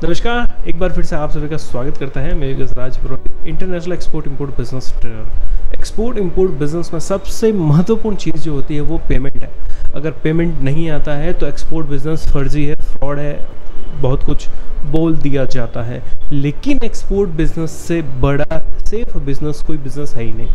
नमस्कार, एक बार फिर से आप सभी का स्वागत करता है। मैं Raj Purohit, international export import business trainer. Export import business में सबसे महत्वपूर्ण चीज़ जो होती है वो पेमेंट है। अगर पेमेंट नहीं आता है तो एक्सपोर्ट बिजनेस फर्जी है, फ्रॉड है, बहुत कुछ बोल दिया जाता है। लेकिन एक्सपोर्ट बिजनेस से बड़ा सेफ बिजनेस कोई बिजनेस है ही नहीं,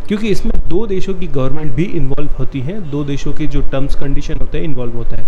क्योंकि इसमें दो देशों की गवर्नमेंट भी इन्वॉल्व होती है, दो देशों के जो टर्म्स कंडीशन होते हैं इन्वॉल्व होता है।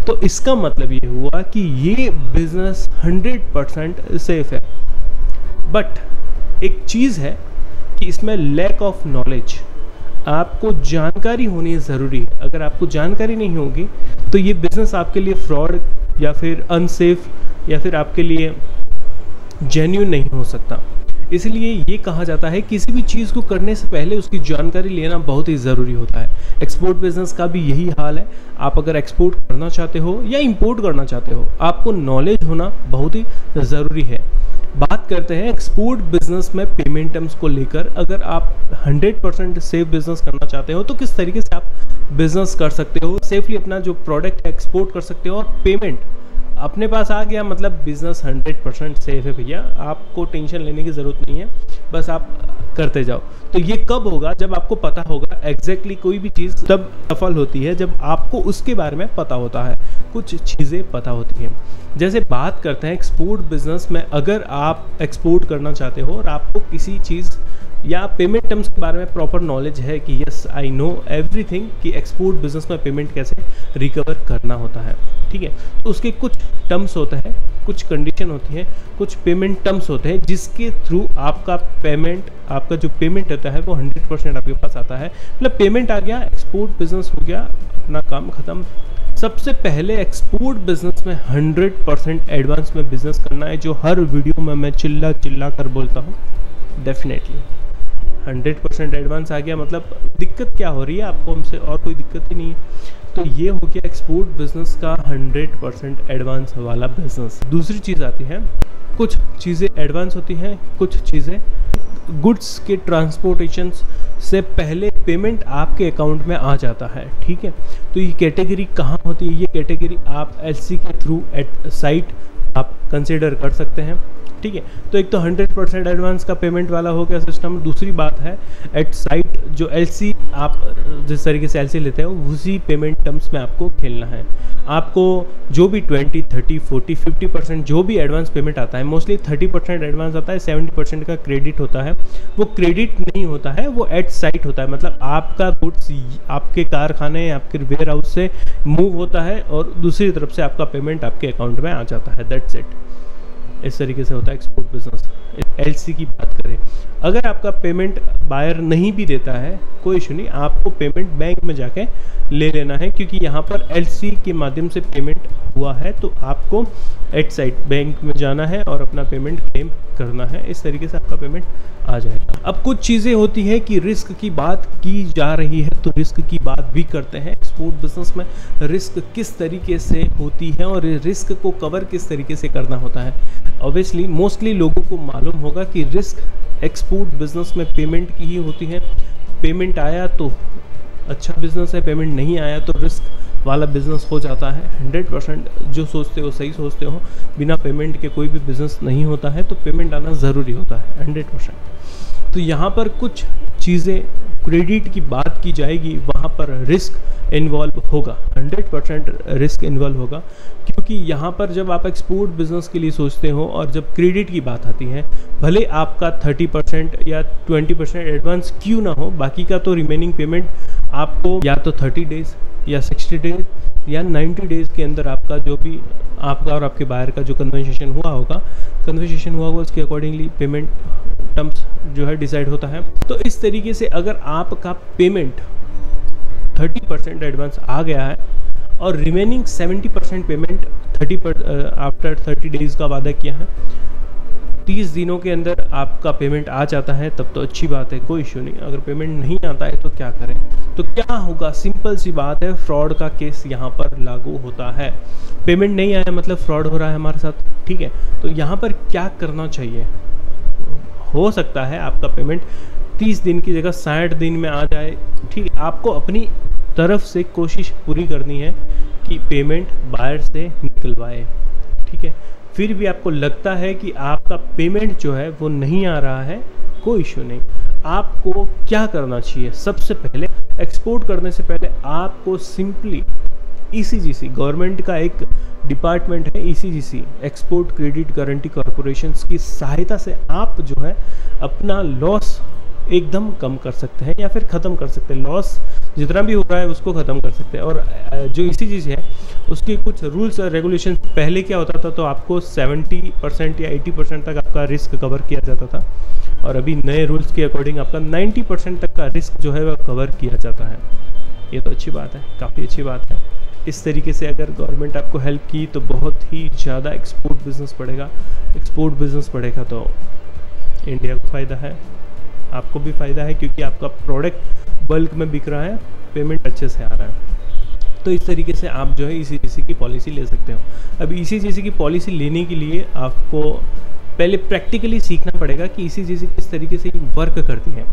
तो इसका मतलब ये हुआ कि ये बिजनेस 100% सेफ है। बट एक चीज़ है कि इसमें लैक ऑफ नॉलेज, आपको जानकारी होनी ज़रूरी है। अगर आपको जानकारी नहीं होगी तो ये बिज़नेस आपके लिए फ्रॉड या फिर अनसेफ या फिर आपके लिए जेन्युइन नहीं हो सकता। इसलिए ये कहा जाता है किसी भी चीज़ को करने से पहले उसकी जानकारी लेना बहुत ही ज़रूरी होता है। एक्सपोर्ट बिजनेस का भी यही हाल है। आप अगर एक्सपोर्ट करना चाहते हो या इंपोर्ट करना चाहते हो, आपको नॉलेज होना बहुत ही ज़रूरी है। बात करते हैं एक्सपोर्ट बिजनेस में पेमेंट टर्म्स को लेकर। अगर आप 100% सेफ बिजनेस करना चाहते हो तो किस तरीके से आप बिजनेस कर सकते हो, सेफली अपना जो प्रोडक्ट है एक्सपोर्ट कर सकते हो, और पेमेंट अपने पास आ गया मतलब बिजनेस 100% सेफ है भैया। आपको टेंशन लेने की ज़रूरत नहीं है, बस आप करते जाओ। तो ये कब होगा? जब आपको पता होगा एग्जैक्टली कोई भी चीज़ तब सफल होती है जब आपको उसके बारे में पता होता है, कुछ चीज़ें पता होती हैं। जैसे बात करते हैं एक्सपोर्ट बिजनेस में, अगर आप एक्सपोर्ट करना चाहते हो और आपको किसी चीज़ या पेमेंट टर्म्स के बारे में प्रॉपर नॉलेज है कि यस आई नो एवरीथिंग कि एक्सपोर्ट बिजनेस में पेमेंट कैसे रिकवर करना होता है, ठीक है। तो उसके कुछ टर्म्स होते हैं, कुछ कंडीशन होती है, कुछ पेमेंट टर्म्स होते हैं जिसके थ्रू आपका जो पेमेंट होता है वो 100% आपके पास आता है। मतलब पेमेंट आ गया, एक्सपोर्ट बिजनेस हो गया, अपना काम खत्म। सबसे पहले एक्सपोर्ट बिजनेस में 100% एडवांस में बिजनेस करना है, जो हर वीडियो में मैं चिल्ला कर बोलता हूँ। डेफिनेटली 100% एडवांस आ गया मतलब दिक्कत क्या हो रही है आपको हमसे, और कोई दिक्कत ही नहीं है। तो ये हो गया एक्सपोर्ट बिजनेस का 100% एडवांस वाला बिजनेस। दूसरी चीज़ आती है, कुछ चीज़ें एडवांस होती हैं, कुछ चीज़ें गुड्स के ट्रांसपोर्टेशन से पहले पेमेंट आपके अकाउंट में आ जाता है, ठीक है। तो ये कैटेगरी कहाँ होती है? ये कैटेगरी आप एलसी के थ्रू एट साइट आप कंसिडर कर सकते हैं, ठीक है। तो एक तो 100% एडवांस का पेमेंट वाला हो गया सिस्टम। दूसरी बात है एट साइट जो एलसी, आप जिस तरीके से एलसी लेते हो उसी पेमेंट टर्म्स में आपको खेलना है। आपको जो भी 20, 30, 40, 50% जो भी एडवांस पेमेंट आता है, मोस्टली 30% एडवांस आता है, 70% का क्रेडिट होता है। वो क्रेडिट नहीं होता है, वो एट साइट होता है। मतलब आपका गुड्स आपके कारखाने, आपके वेयर हाउस से मूव होता है और दूसरी तरफ से आपका पेमेंट आपके अकाउंट में आ जाता है। That's it. इस तरीके से होता है एक्सपोर्ट बिजनेस। एलसी की बात करें, अगर आपका पेमेंट बायर नहीं भी देता है कोई इशू नहीं, आपको पेमेंट बैंक में जाके ले लेना है, क्योंकि यहाँ पर एलसी के माध्यम से पेमेंट हुआ है तो आपको एट साइट बैंक में जाना है और अपना पेमेंट क्लेम करना है। इस तरीके से आपका पेमेंट आ जाएगा। अब कुछ चीज़ें होती है कि रिस्क की बात की जा रही है तो रिस्क की बात भी करते हैं। एक्सपोर्ट बिजनेस में रिस्क किस तरीके से होती है और रिस्क को कवर किस तरीके से करना होता है। ऑब्वियसली मोस्टली लोगों को मालूम होगा कि रिस्क एक्सपोर्ट बिजनेस में पेमेंट की ही होती है। पेमेंट आया तो अच्छा बिजनेस है, पेमेंट नहीं आया तो रिस्क वाला बिजनेस हो जाता है। 100% जो सोचते हो सही सोचते हो, बिना पेमेंट के कोई भी बिजनेस नहीं होता है, तो पेमेंट आना ज़रूरी होता है 100%। तो यहाँ पर कुछ चीज़ें क्रेडिट की बात की जाएगी, वहाँ पर रिस्क इन्वॉल्व होगा, 100% रिस्क इन्वॉल्व होगा। क्योंकि यहाँ पर जब आप एक्सपोर्ट बिजनेस के लिए सोचते हो और जब क्रेडिट की बात आती है, भले आपका 30% या 20% एडवांस क्यों ना हो, बाकी का तो रिमेनिंग पेमेंट आपको या तो 30 डेज़ या 60 डेज या 90 डेज़ के अंदर आपका जो भी आपका और आपके बायर का जो कन्वर्सेशन हुआ होगा उसके अकॉर्डिंगली पेमेंट टर्म्स जो है डिसाइड होता है। तो इस तरीके से अगर आपका पेमेंट 30% एडवांस आ गया है और रिमेनिंग 70% पेमेंट आफ्टर 30 डेज़ का वादा किया है, 30 दिनों के अंदर आपका पेमेंट आ जाता है, तब तो अच्छी बात है, कोई इशू नहीं। अगर पेमेंट नहीं आता है तो क्या करें? तो क्या होगा? सिंपल सी बात है, फ्रॉड का केस यहाँ पर लागू होता है। पेमेंट नहीं आया मतलब फ्रॉड हो रहा है हमारे साथ, ठीक है। तो यहाँ पर क्या करना चाहिए? हो सकता है आपका पेमेंट 30 दिन की जगह 60 दिन में आ जाए, ठीक है। आपको अपनी तरफ से कोशिश पूरी करनी है कि पेमेंट बायर से निकलवाए, ठीक है। फिर भी आपको लगता है कि आपका पेमेंट जो है वो नहीं आ रहा है, कोई इशू नहीं। आपको क्या करना चाहिए? सबसे पहले एक्सपोर्ट करने से पहले आपको सिंपली ECGC, गवर्नमेंट का एक डिपार्टमेंट है ECGC, export credit guarantee corporation की सहायता से आप जो है अपना लॉस एकदम कम कर सकते हैं या फिर ख़त्म कर सकते हैं। लॉस जितना भी हो रहा है उसको ख़त्म कर सकते हैं। और जो ECGC है उसके कुछ रूल्स और रेगुलेशन, पहले क्या होता था तो आपको 70% या 80% तक आपका रिस्क कवर किया जाता था, और अभी नए रूल्स के अकॉर्डिंग आपका 90% तक का रिस्क जो है वह कवर किया जाता है। ये तो अच्छी बात है, काफ़ी अच्छी बात है। इस तरीके से अगर गवर्नमेंट आपको हेल्प की तो बहुत ही ज़्यादा एक्सपोर्ट बिजनेस बढ़ेगा। एक्सपोर्ट बिजनेस बढ़ेगा तो इंडिया को फ़ायदा है, आपको भी फ़ायदा है, क्योंकि आपका प्रोडक्ट बल्क में बिक रहा है, पेमेंट अच्छे से आ रहा है। तो इस तरीके से आप जो है ECGC की पॉलिसी ले सकते हो। अब ECGC की पॉलिसी लेने के लिए आपको पहले प्रैक्टिकली सीखना पड़ेगा कि ECGC किस तरीके से वर्क करती है।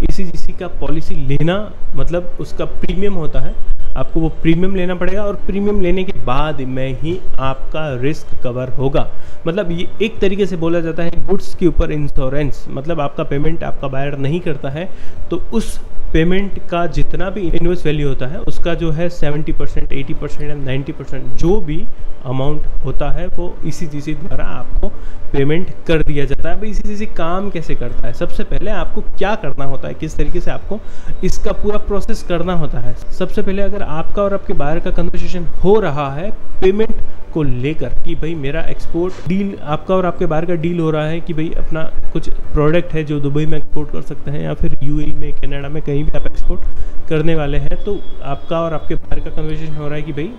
ECGC का पॉलिसी लेना मतलब उसका प्रीमियम होता है, आपको वो प्रीमियम लेना पड़ेगा, और प्रीमियम लेने के बाद में ही आपका रिस्क कवर होगा। मतलब ये एक तरीके से बोला जाता है गुड्स के ऊपर इंश्योरेंस। मतलब आपका पेमेंट आपका बायर नहीं करता है तो उस पेमेंट का जितना भी इनवॉइस वैल्यू होता है उसका जो है 70%, 80% या 90% जो भी अमाउंट होता है वो ECGC द्वारा आपको पेमेंट कर दिया जाता है। अब ECGC काम कैसे करता है? सबसे पहले आपको क्या करना होता है, किस तरीके से आपको इसका पूरा प्रोसेस करना होता है। सबसे पहले अगर आपका और आपके बायर का कन्वर्सेशन हो रहा है पेमेंट को लेकर कि भाई मेरा एक्सपोर्ट डील, आपका और आपके बाहर का डील हो रहा है कि भाई अपना कुछ प्रोडक्ट है जो दुबई में एक्सपोर्ट कर सकते हैं या फिर UAE में, कनाडा में, कहीं भी आप एक्सपोर्ट करने वाले हैं, तो आपका और आपके बाहर का कन्वर्सेशन हो रहा है कि भाई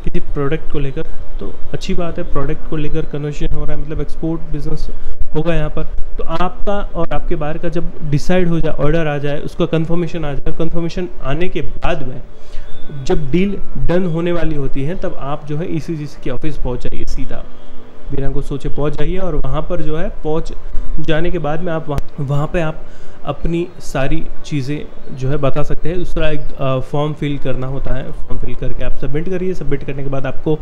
किसी प्रोडक्ट को लेकर, तो अच्छी बात है, प्रोडक्ट को लेकर कन्वर्सेशन हो रहा है, मतलब एक्सपोर्ट बिजनेस होगा यहाँ पर। तो आपका और आपके बाहर का जब डिसाइड हो जाए, ऑर्डर आ जाए, उसका कंफर्मेशन आ जाए, कंफर्मेशन आने के बाद में जब डील डन होने वाली होती है तब आप जो है ECGC के ऑफिस पहुंच जाइए, सीधा बिना कुछ सोचे पहुंच जाइए। और वहां पर जो है पहुंच जाने के बाद में आप वहां पे आप अपनी सारी चीज़ें जो है बता सकते हैं। दूसरा एक फॉर्म फिल करना होता है, फॉर्म फिल करके आप सबमिट करिए। सबमिट करने के बाद आपको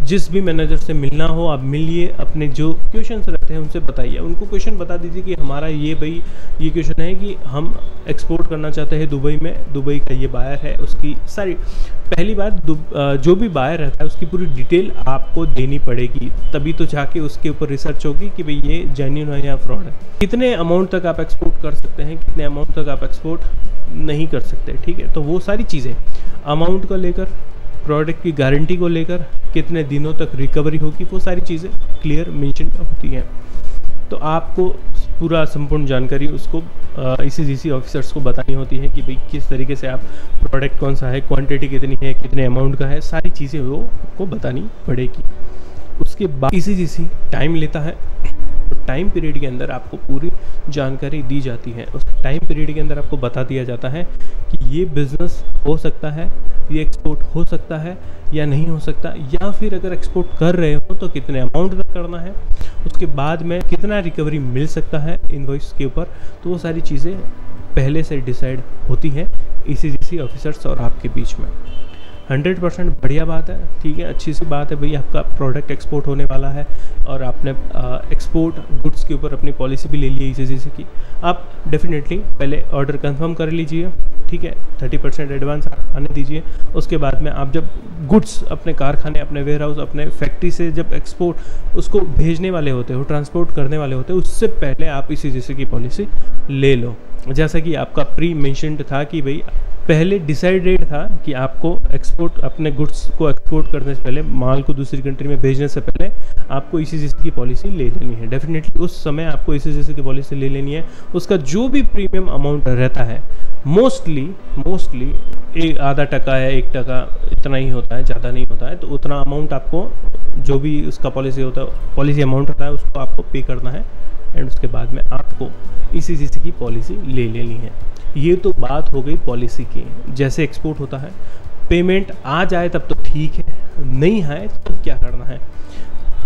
जिस भी मैनेजर से मिलना हो आप मिलिए, अपने जो क्वेश्चंस रहते हैं उनसे बताइए, उनको क्वेश्चन बता दीजिए कि हमारा ये भाई ये क्वेश्चन है कि हम एक्सपोर्ट करना चाहते हैं दुबई में, दुबई का ये बायर है, उसकी सारी पहली बात जो भी बायर रहता है उसकी पूरी डिटेल आपको देनी पड़ेगी, तभी तो जाके उसके ऊपर रिसर्च होगी कि भाई ये जेन्युइन है या फ्रॉड है। कितने अमाउंट तक आप एक्सपोर्ट कर सकते हैं, कितने अमाउंट तक आप एक्सपोर्ट नहीं कर सकते, ठीक है। तो वो सारी चीज़ें अमाउंट को लेकर, प्रोडक्ट की गारंटी को लेकर, कितने दिनों तक रिकवरी होगी, वो सारी चीज़ें क्लियर मेंशन होती हैं। तो आपको पूरा संपूर्ण जानकारी उसको ECGC ऑफिसर्स को बतानी होती है कि भाई किस तरीके से आप प्रोडक्ट कौन सा है, क्वांटिटी कितनी है, कितने अमाउंट का है, सारी चीज़ें वो को बतानी पड़ेगी। उसके बाद ECGC टाइम लेता है, टाइम पीरियड के अंदर आपको पूरी जानकारी दी जाती है। उस टाइम पीरियड के अंदर आपको बता दिया जाता है कि ये बिज़नेस हो सकता है, ये एक्सपोर्ट हो सकता है या नहीं हो सकता, या फिर अगर एक्सपोर्ट कर रहे हो तो कितने अमाउंट तक करना है, उसके बाद में कितना रिकवरी मिल सकता है इनवॉइस के ऊपर। तो वो सारी चीज़ें पहले से डिसाइड होती हैं ECGC ऑफिसर्स और आपके बीच में। 100% बढ़िया बात है, ठीक है, अच्छी सी बात है भाई, आपका प्रोडक्ट एक्सपोर्ट होने वाला है और आपने एक्सपोर्ट गुड्स के ऊपर अपनी पॉलिसी भी ले ली है ECGC की। आप डेफिनेटली पहले ऑर्डर कंफर्म कर लीजिए, ठीक है, 30% एडवांस आने दीजिए। उसके बाद में आप जब गुड्स अपने कारखाने, अपने वेयरहाउस, अपने फैक्ट्री से जब एक्सपोर्ट उसको भेजने वाले होते हो, ट्रांसपोर्ट करने वाले होते हो, उससे पहले आप ECGC की पॉलिसी ले लो। जैसा कि आपका प्री मेंशन्ड था कि भाई पहले डिसाइडेड था कि आपको एक्सपोर्ट, अपने गुड्स को एक्सपोर्ट करने से पहले, माल को दूसरी कंट्री में भेजने से पहले आपको ECGC की पॉलिसी ले लेनी है। डेफिनेटली उस समय आपको ECGC की पॉलिसी ले लेनी है। उसका जो भी प्रीमियम अमाउंट रहता है, मोस्टली आधा टका है, 1% इतना ही होता है, ज़्यादा नहीं होता है। तो उतना अमाउंट आपको, जो भी उसका पॉलिसी होता है, पॉलिसी अमाउंट होता है, उसको आपको पे करना है एंड उसके बाद में आपको ECGC की पॉलिसी ले लेनी है। ये तो बात हो गई पॉलिसी की। जैसे एक्सपोर्ट होता है, पेमेंट आ जाए तब तो ठीक है, नहीं आए तब क्या करना है?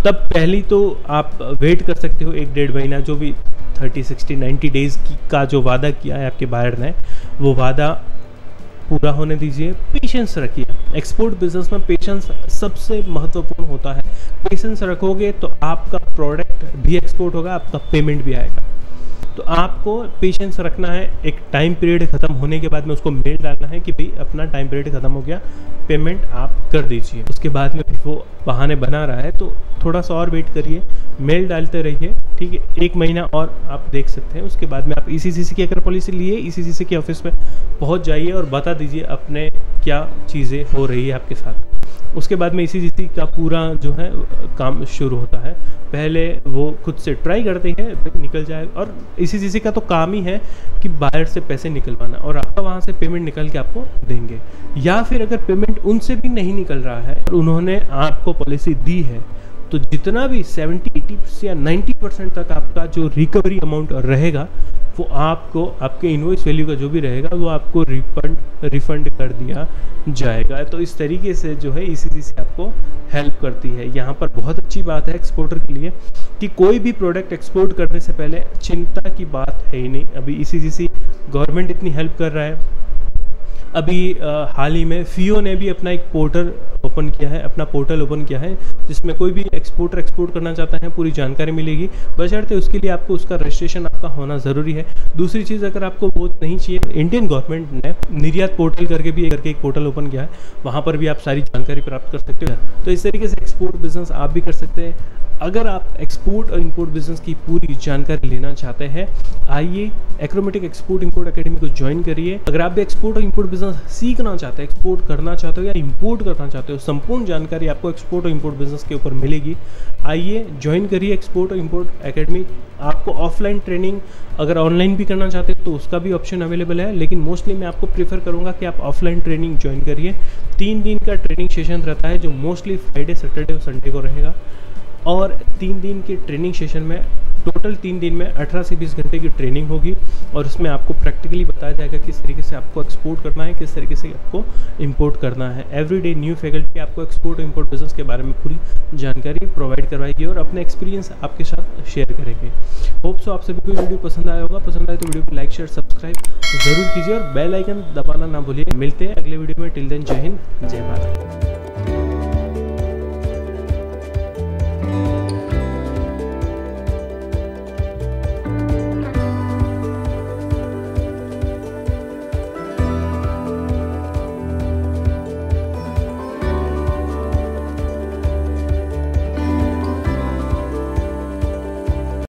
तब पहली तो आप वेट कर सकते हो 1-1.5 महीना, जो भी 30, 60, 90 डेज़ का जो वादा किया है आपके बायर ने, वो वादा पूरा होने दीजिए, पेशेंस रखिए। एक्सपोर्ट बिजनेस में पेशेंस सबसे महत्वपूर्ण होता है। पेशेंस रखोगे तो आपका प्रोडक्ट भी एक्सपोर्ट होगा, आपका पेमेंट भी आएगा। तो आपको पेशेंस रखना है। एक टाइम पीरियड ख़त्म होने के बाद में उसको मेल डालना है कि भाई अपना टाइम पीरियड ख़त्म हो गया, पेमेंट आप कर दीजिए। उसके बाद में वो बहाने बना रहा है तो थोड़ा सा और वेट करिए, मेल डालते रहिए, ठीक है। 1 महीना और आप देख सकते हैं। उसके बाद में आप ECCC की अगर पॉलिसी लिए, ECCC के ऑफिस में पहुंच जाइए और बता दीजिए अपने क्या चीज़ें हो रही है आपके साथ। उसके बाद में ECCC का पूरा जो है काम शुरू होता है। पहले वो खुद से ट्राई करते हैं, निकल जाए, और ECCC का तो काम ही है कि बाहर से पैसे निकलवाना, और आपका वहाँ से पेमेंट निकल के आपको देंगे। या फिर अगर पेमेंट उनसे भी नहीं निकल रहा है और उन्होंने आपको पॉलिसी दी है, तो जितना भी 70, 80 या 90% तक आपका जो रिकवरी अमाउंट रहेगा वो आपको, आपके इनवॉइस वैल्यू का जो भी रहेगा वो आपको रिफंड कर दिया जाएगा। तो इस तरीके से जो है ECCC आपको हेल्प करती है। यहाँ पर बहुत अच्छी बात है एक्सपोर्टर के लिए कि कोई भी प्रोडक्ट एक्सपोर्ट करने से पहले चिंता की बात है ही नहीं। अभी ECCC गवर्नमेंट इतनी हेल्प कर रहा है। अभी हाल ही में FIO ने भी अपना एक पोर्टल ओपन किया है, जिसमें कोई भी एक्सपोर्टर एक्सपोर्ट करना चाहता है पूरी जानकारी मिलेगी। बशर्ते उसके लिए आपको उसका रजिस्ट्रेशन आपका होना ज़रूरी है। दूसरी चीज़, अगर आपको वो नहीं चाहिए, इंडियन गवर्नमेंट ने निर्यात पोर्टल करके एक पोर्टल ओपन किया है, वहाँ पर भी आप सारी जानकारी प्राप्त कर सकते हो। तो इस तरीके से एक्सपोर्ट बिजनेस आप भी कर सकते हैं। अगर आप एक्सपोर्ट और इंपोर्ट बिजनेस की पूरी जानकारी लेना चाहते हैं, आइए एक्रोमेटिक एक्सपोर्ट इंपोर्ट एकेडमी को ज्वाइन करिए। अगर आप भी एक्सपोर्ट और इंपोर्ट बिजनेस सीखना चाहते हैं, एक्सपोर्ट करना चाहते हो या इंपोर्ट करना चाहते हो, संपूर्ण जानकारी आपको एक्सपोर्ट और इंपोर्ट बिजनेस के ऊपर मिलेगी। आइए ज्वाइन करिए एक्सपोर्ट और इंपोर्ट एकेडमी। आपको ऑफलाइन ट्रेनिंग अगर ऑनलाइन भी करना चाहते हैं तो उसका भी ऑप्शन अवेलेबल है, लेकिन मोस्टली मैं आपको प्रीफर करूँगा कि आप ऑफलाइन ट्रेनिंग ज्वाइन करिए। 3 दिन का ट्रेनिंग सेशन रहता है, जो मोस्टली फ्राइडे, सैटरडे और संडे को रहेगा। और 3 दिन के ट्रेनिंग सेशन में टोटल 3 दिन में 18 से 20 घंटे की ट्रेनिंग होगी, और उसमें आपको प्रैक्टिकली बताया जाएगा किस तरीके से आपको एक्सपोर्ट करना है, किस तरीके से आपको इंपोर्ट करना है। एवरीडे न्यू फैकल्टी आपको एक्सपोर्ट और इंपोर्ट बिजनेस के बारे में पूरी जानकारी प्रोवाइड करवाएगी और अपने एक्सपीरियंस आपके साथ शेयर करेंगे। होप सो आप सभी को वीडियो पसंद आया होगा। पसंद आए तो वीडियो को लाइक, शेयर, सब्सक्राइब जरूर कीजिए और बेल आइकन दबाना ना भूलिए। मिलते हैं अगले वीडियो में। टिल देन जय हिंद, जय भारत।